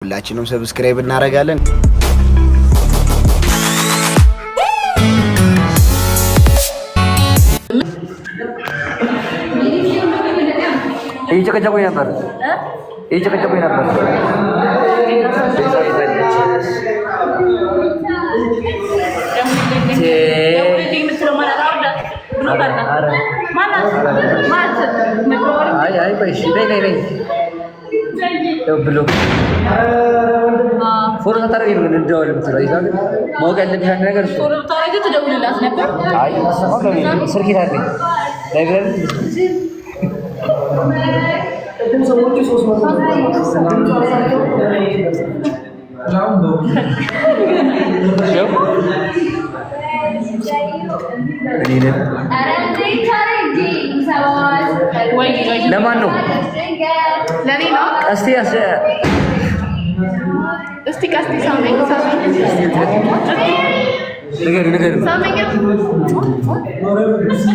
ሁላችንም ሰብስክራይብ እናደርጋለን እየጨቀጨቁኝ ነበር አይ ቆይሽ ነይ ብሎ ፎሎ ታረጋይ ነው እንደው ምትለው ይላል ማወቅ ያለብሽ ነገር እሱ ፎሎ ታረጋይ ተደውልላት ነበር አይ ሰማው ስልክ ታርገኝ ነገር እደም ሰዎች 300 ለማን ነው ለኔ ነው እስቲ ቀስቲ ሳመኝ ነገር ሳመኝ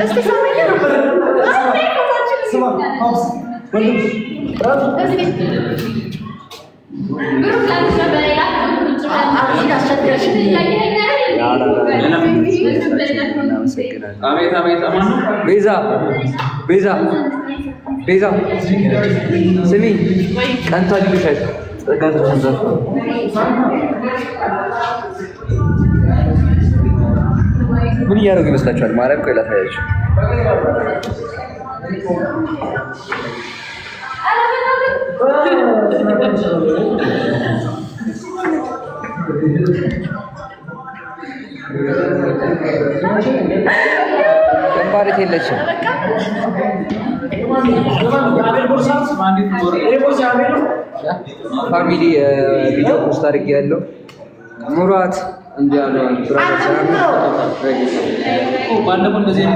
እስቲ ሳመኝ ስማ ፖፕስ ቤዛ ስሚ ካንተ ልብሻት ተጋዝ ተንዘፍ ምን ያደርጉ ይመስላችኋል ማርያም ቆይ ላሳያችሁ ባሪት የለችም ፋሚሊ ቪዲዮ ፖስት አድርጌያለሁ ሙራት እንዲያሉ ባለፈው እንደዚህ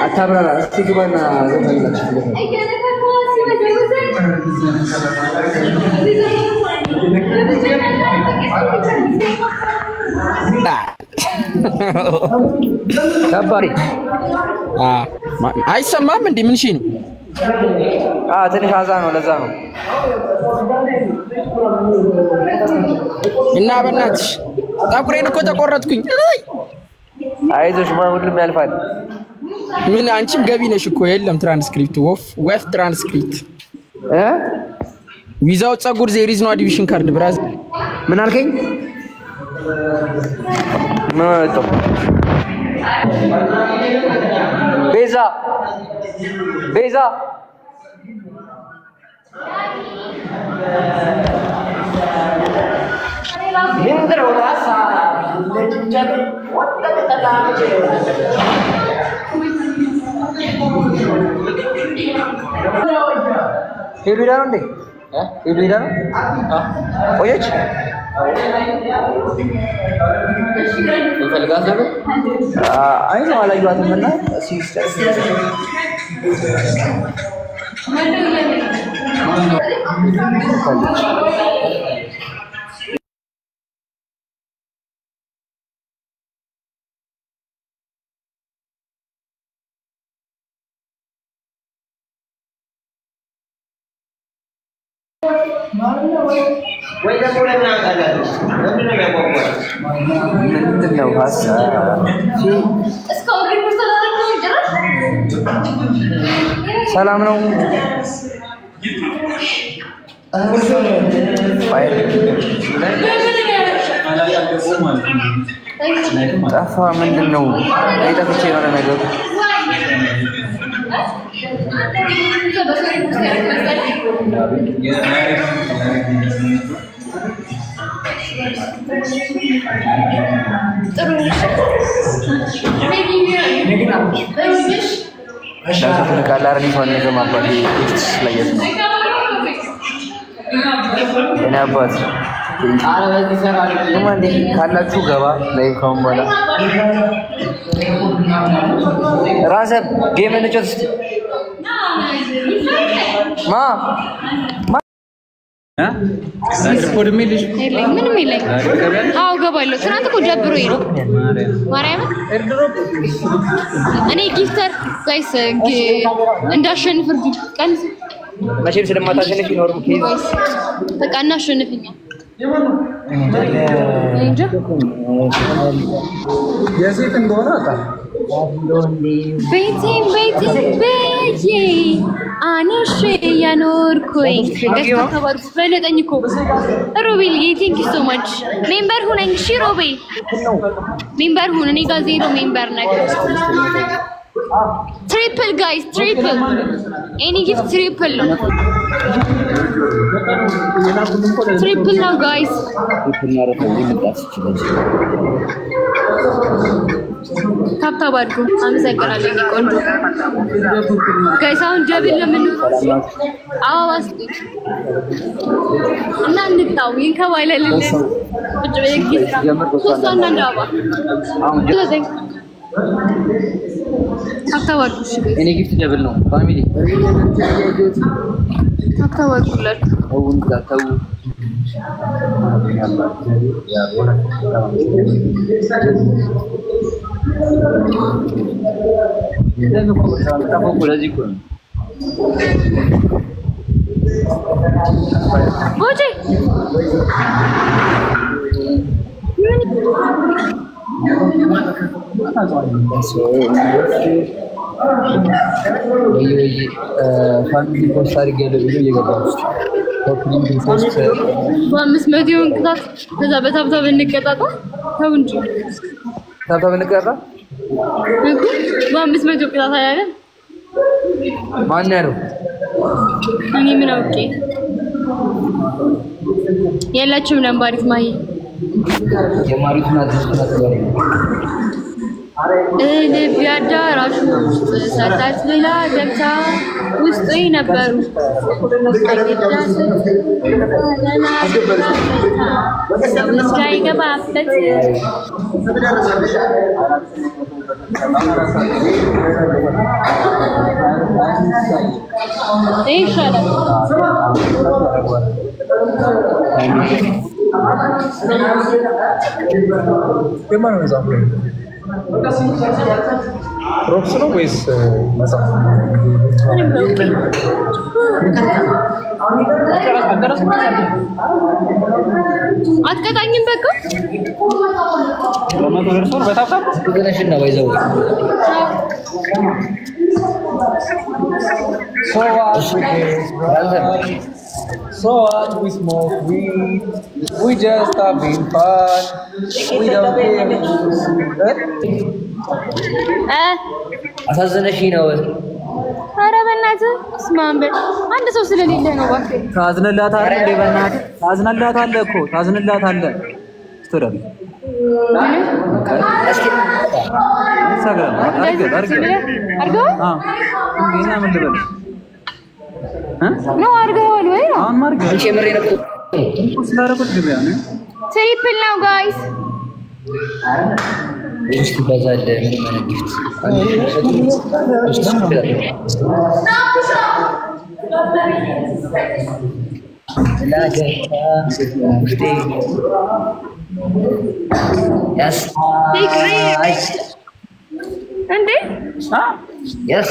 አታብራራ እስቲ ግባና ዘፈንላችሁ ከባሪ አይሰማም እንዴ ምን እሺ ነው ትንሽ አዛ ነው ለዛ ነው እና በእናትሽ ታቁሬን እኮ ተቆረጥኩኝ አይዞሽ ሁሉም ያልፋል ምን አንቺም ገቢ ነሽ እኮ የለም ትራንስክሪፕት ወፍ ትራንስክሪፕት ዊዛው ጸጉር ዜር ኢዝ ኖ ዲቪዥን ካርድ ብራዝ ምን አልከኝ ማቶ ቤዛ ምንድነው ራሳ ለጅንጀት ወጣ ተላምቼ ሄዱዳ ነው እንዴ ሄዱዳ ነው ቆየች እንፈልጋት ነበር አይ ነው አላየኋትም እና ሲስተር ወይ ደግሞ ለምን አቃላለሁ ለምን ነው ያቋቋው ምንድነው ሀሳብ እስካሁን ሪፖርት ተደረገው ጀራሽ ሰላም ነው ጠፋ ምንድነው አይጠፍቼ ነው ነገሩ Langsung ke kalar nih soalnya sama apa di lagi semua. Ini apa? Cuma di kalah juga pak, dari kamu mana? Rasa game ini cus. Ma. ሪፖርት ሚልሽ ምንም ይለኝ አው ገባለሁ ትናንት እኮ ጀብሮኝ ነው ማርያም እኔ ጊፍተር ጋይስ እንዳሸንፍ እርዱ ቀን መቼም ስለማታሸንፍ ይኖር ኬዝ በቃ እናሸንፍኛ እንጂ የሴት እንደሆነ አጣ ቤቴ አነሽ ያኖርኩኝ ገስታ ተባርኩ በለጠኝ እኮ ሮቤል ቴንክ ዩ ሶ ማች ሜምበር ሁነኝ እሺ ሮቤል ሜምበር ሁን እኔ ጋር ዜሮ ሜምበር ነኝ ትሪፕል ጋይስ ትሪፕል ኤኒ ጊፍት ትሪፕል ነው ትሪፕል ነው ጋይስ ታፕታፕ አድርጉ አመሰግናለሁ ቆንጆ ጋይስ አሁን ጀብል ለምን አዋስ እና እንጣው ይንከባለልን ቁጭ በየጊዜ ሶስቱን እንዳባ ስለዚህ ታፕታፕ አድርጉ እሺ እኔ ጊፍት ጀብል ነው ፋሚሊ ታፕታፕ አድርጉላችሁ አሁን ታው Oye. ፋሚሊ ፖስት አድርጌያለሁ ቪዲዮ እየገባሁ በአምስት መቶውን ቅጣት ከዛ በታብታብ እንቀጣጣ ተው እንጂ ታብታብ እንቀጣጣ በአምስት መቶ ቅጣት አያለ ማን ያለው እኔ ምን አውቄ የላችሁም ነምባሪት ማይ የማሪቱን አዲስና ተባለ ለቢያዳራሹ ሰጣት ሌላ ገብታ ውስጥ ነበሩ ስካይ ገባበት ይሻላል የማን ነው ሮክስ ነው ወይስ መጽሐፍ አትቀጣኝም በቃ ለማቶ ደርሶ በታብታብ ትገነሽና ባይዘው So what we smoke weed, we just having fun, we don't care. አሳዘነሽ ነው ኧረ በእናትህ ስማምበ አንድ ሰው ስለሌለ ነው እባክህ ታዝነላታለህ እንዴ በእናትህ ታዝነላታለህ እኮ ታዝነላታለህ ስትደም እስኪ ኢንስታግራም አርገው እንዴና ምን ልበል ነው አርገዋል ወይ ነው አሁን ማርገ አንቺ የምሬ ነው ስላረኩት ግብያ ነው ትሪፕል ነው ጋይስ እስኪ ባዛለ ምን ማለት ጊፍት እንዴ yes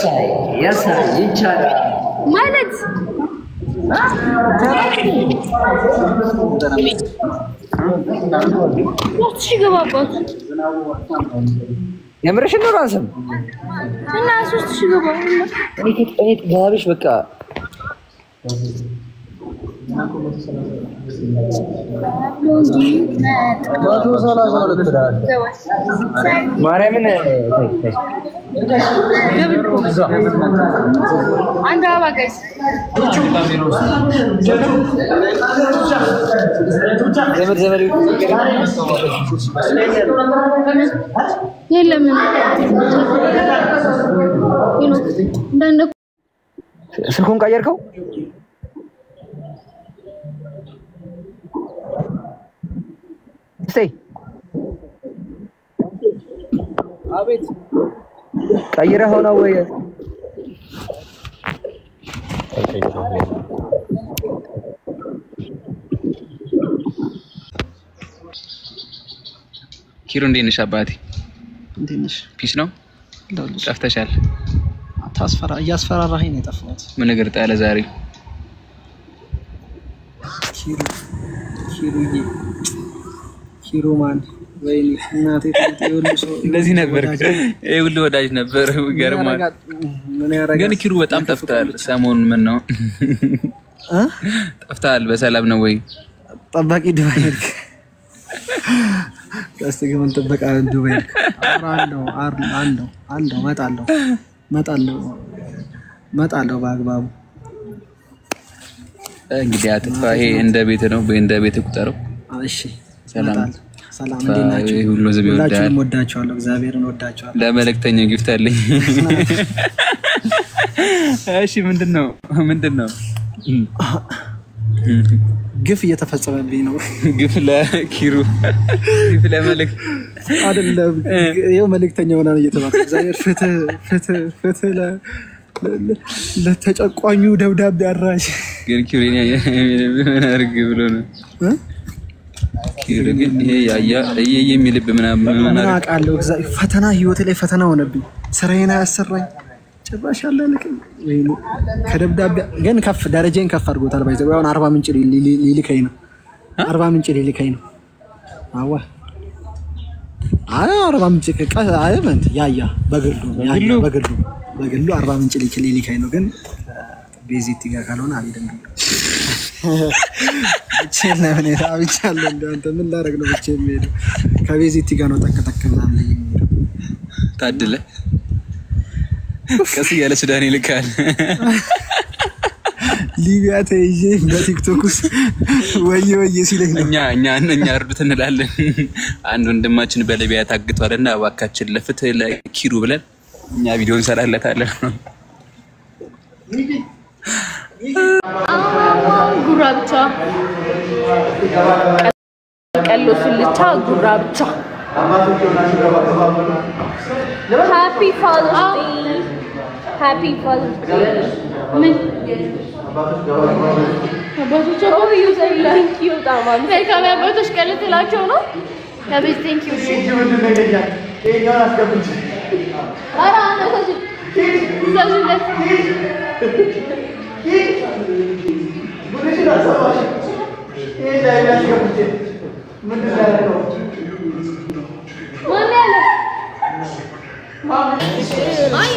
ይቻላል ማለት ወጥሽ ገባባት የምርሽን ነው ራስም እና ሶስት ሺህ ገባ እኔ ጋብሽ በቃ ማርያምን አንድ አባጋስ ዘመድ የለም እንደነ ስልኩን ቀየርከው እስቲ አቤት ቀይረኸው ነው ወይ ኪሩ እንዴት ነሽ አባቴ? እንዴት ነሽ? ፒስ ነው? ጠፍተሻል። እያስፈራራኸኝ ነው የጠፋሁት። ምን ነገር ጣለ ዛሬ? ኪሩ ማን? ወይኔ እናቴ እንደዚህ ነበር። ይሄ ሁሉ ወዳጅ ነበር። ገርማል። ግን ኪሩ በጣም ጠፍተሃል ሰሞኑን። ምን ነው ጠፍተሃል? በሰላም ነው ወይ? ጠባቂ ዱባይ ሄድክ? ከስተገመን ተበቃ ዱባይ ሄድክ? አንዶ መጣለሁ በአግባቡ። እንግዲህ አጥፋ። ይሄ እንደ ቤት ነው እንደ ቤት ቁጠረው። እሺ ሰላም እንዴት ናችሁ? ሁሉ ዝም ይወዳል። ሁላችሁም ወዳችኋለሁ። እግዚአብሔርን ወዳችኋለሁ። ለመልእክተኛው ጊፍት አለኝ። እሺ ምንድነው? ግፍ እየተፈጸመብኝ ነው። ግፍ ለኪሩ ግፍ ለመልእክት አይደለም። ይኸው መልእክተኛ ሆና ነው እየተባለ እግዚአብሔር ፍትህ ለተጨቋኙ ደብዳቤ አራሽ። ግን ኪሩን ምን አድርግ ብሎ ነው ኪሩ ግን ይሄ የሚልብ ምናምን አውቃለሁ። ፈተና ህይወቴ ላይ ፈተና ሆነብኝ። ስራዬን አያሰራኝ ጭራሽ አላለቀ። ወይኔ ከደብዳቤ ግን ከፍ ደረጃዬን ከፍ አድርጎታል። ባይዘው አሁን 40 ምንጭ ሊልከኝ ነው። 40 ምንጭ ሊልከኝ ነው። አዋ 40 ምንጭ አይመንት ያያ በግሉ 40 ምንጭ ሊልከኝ ነው። ግን ቤዚቲ ጋር ካልሆነ አልሄድም። ብቻዬን ለምን አብቻለሁ? አንተ ምን ላደርግ ነው ብቻዬን የምሄደው? ከቤዚቲ ጋር ነው ጠቅጠቅ ምናምን የሚሄደው። ታድለ ቀስ እያለ ሱዳን ይልካል። ሊቢያ ተይዤ በቲክቶክ ውስጥ ወየ ሲለኝ እኛ እርዱት እንላለን። አንድ ወንድማችን በሊቢያ ታግቷልና እባካችን ለፍትህ ለኪሩ ብለን እኛ ቪዲዮ እንሰራለታለን። ጉራብቻ ቀሎ ስልቻ ጉራብቻ Happy Father's Day. Happy Father's Day. ምን አባቶች አባቶች ይዘላ thank you ታማም ከካሜ አባቶች ቀለጥላቸው ነው ያበዝ thank you ይሄኛው አስገብቼ አራ አናታች ይዛዝለት ጉድሽና ሰባሽ ይሄ ላይ ያስገብቼ ምንድን ነው ማን ያለ አይ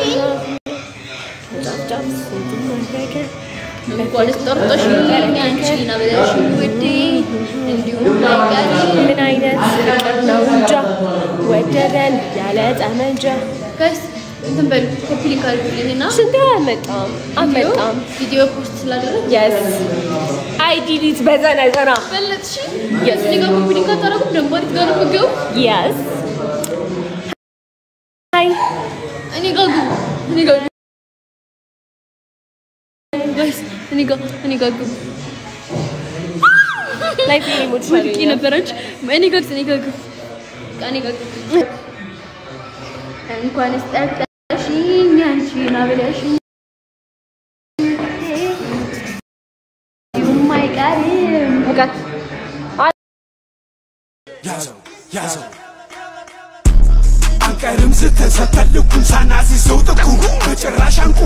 እንኳንስ ጠርጦሽ አንቺና ብለሽ ውዴ እንዲሁም አይቀር ምን አይነት ፍቅር ነው እንጃ ወደደን ያለ ጠመንጃ ጋይስ እንትን በሉ ኮምፕሊት አድርጉልኝና ስንት አመጣም ቪዲዮ ፖስት ስላደረግ yes I did it በዘነዘና በለጥሽ yes ሊጋ ኮምፕሊት ካታረጉ ደግሞ ጋር ነው yes hi እኔ ጋር guys እኔ ጋር ላይፍ ኢሞሽናል ነበረች እኔ ጋር እንኳን ስጠርተሽኝ አንቺና ብለሽኝ የማይቀርም ወጋት ያዘው አንቀርም ስተሰተልኩን ሳናሲ ሰው ጥቁ በጭራሽ አንቁ